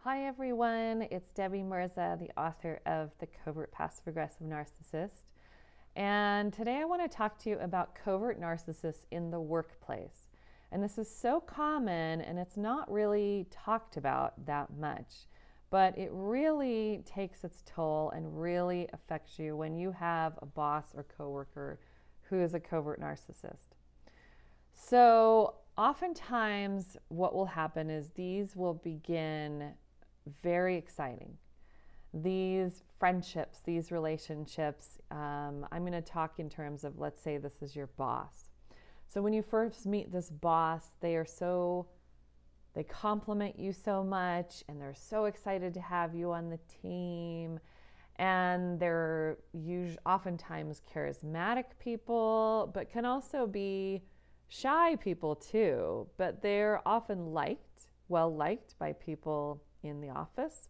Hi everyone, it's Debbie Mirza, the author of The Covert Passive Aggressive Narcissist. And today I want to talk to you about covert narcissists in the workplace. And this is so common and it's not really talked about that much, but it really takes its toll and really affects you when you have a boss or coworker who is a covert narcissist. So oftentimes what will happen is these will begin very exciting. These friendships, these relationships, I'm going to talk in terms of, let's say this is your boss. So when you first meet this boss, they compliment you so much and they're so excited to have you on the team. And they're oftentimes charismatic people, but can also be shy people too. But they're often well liked by people in the office.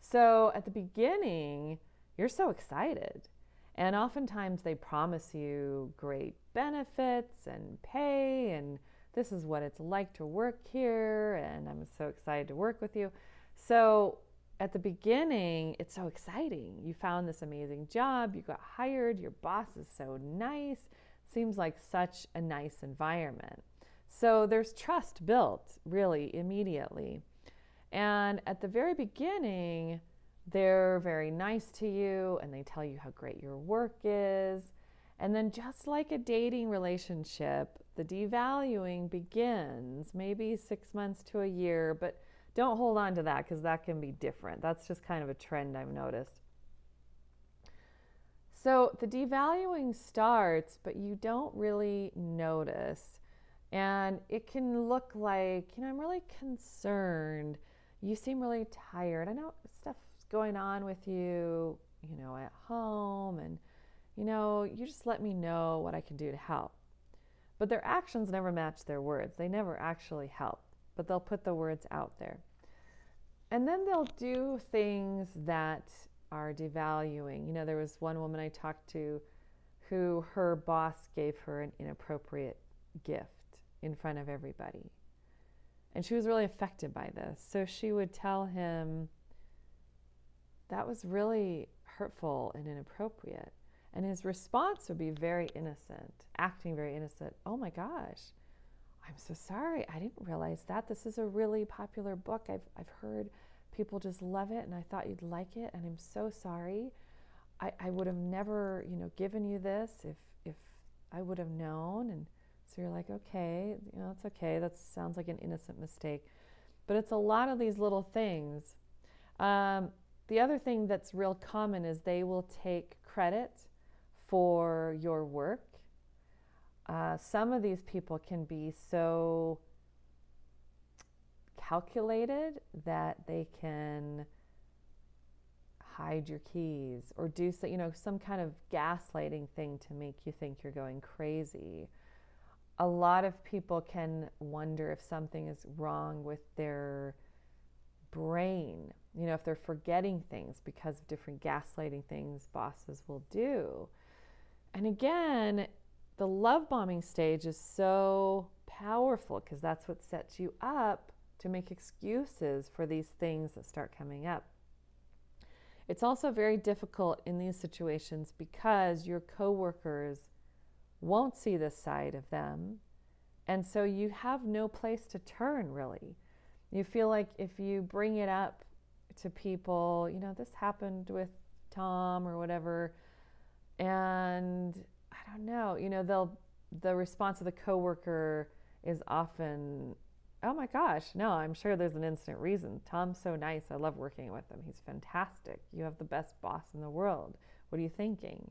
So at the beginning, you're so excited. And oftentimes they promise you great benefits and pay, and this is what it's like to work here, and I'm so excited to work with you. So at the beginning, it's so exciting. You found this amazing job, you got hired, your boss is so nice, seems like such a nice environment. So there's trust built really immediately. And at the very beginning, they're very nice to you and they tell you how great your work is. And then just like a dating relationship, the devaluing begins maybe 6 months to a year, but don't hold on to that because that can be different. That's just kind of a trend I've noticed. So the devaluing starts, but you don't really notice. And it can look like, I'm really concerned. You seem really tired. I know stuff's going on with you, at home, and, you just let me know what I can do to help. But their actions never match their words. They never actually help, but they'll put the words out there. And then they'll do things that are devaluing. There was one woman I talked to who her boss gave her an inappropriate gift in front of everybody. And she was really affected by this. So she would tell him, that was really hurtful and inappropriate. And his response would be very innocent, acting very innocent. Oh my gosh, I'm so sorry. I didn't realize that. This is a really popular book. I've heard people just love it and I thought you'd like it. And I'm so sorry. I would have never, given you this if I would have known. And so you're like, okay, it's okay. That sounds like an innocent mistake. But it's a lot of these little things. The other thing that's real common is they will take credit for your work. Some of these people can be so calculated that they can hide your keys or do some kind of gaslighting thing to make you think you're going crazy. A lot of people can wonder if something is wrong with their brain, if they're forgetting things because of different gaslighting things bosses will do. And again, the love bombing stage is so powerful because that's what sets you up to make excuses for these things that start coming up. It's also very difficult in these situations because your coworkers won't see this side of them. And so you have no place to turn, really. You feel like if you bring it up to people, this happened with Tom or whatever, and I don't know, the response of the coworker is often, oh my gosh, no, I'm sure there's an instant reason. Tom's so nice. I love working with him. He's fantastic. You have the best boss in the world. What are you thinking?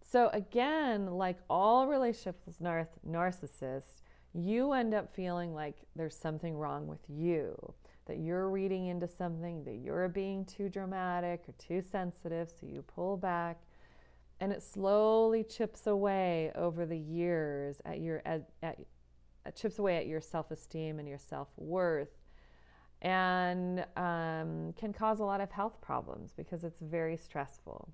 So again, like all relationships with narcissists, you end up feeling like there's something wrong with you, that you're reading into something, that you're being too dramatic or too sensitive, so you pull back, and it slowly chips away over the years at your chips away at your self-esteem and your self-worth, and can cause a lot of health problems because it's very stressful.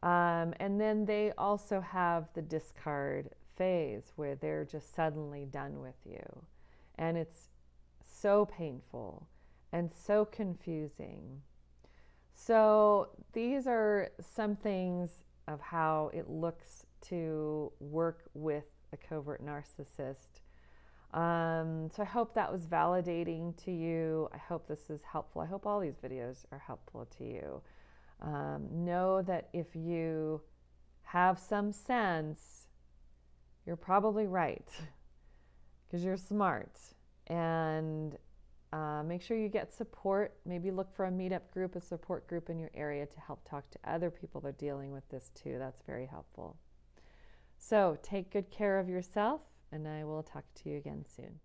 And then they also have the discard phase where they're just suddenly done with you. And it's so painful. and so confusing. So these are some things of how it looks to work with a covert narcissist. So I hope that was validating to you. I hope this is helpful. I hope all these videos are helpful to you. Know that if you have some sense, you're probably right because you're smart. And make sure you get support. Maybe look for a meetup group, a support group in your area to help talk to other people that are dealing with this too. That's very helpful. So take good care of yourself, and I will talk to you again soon.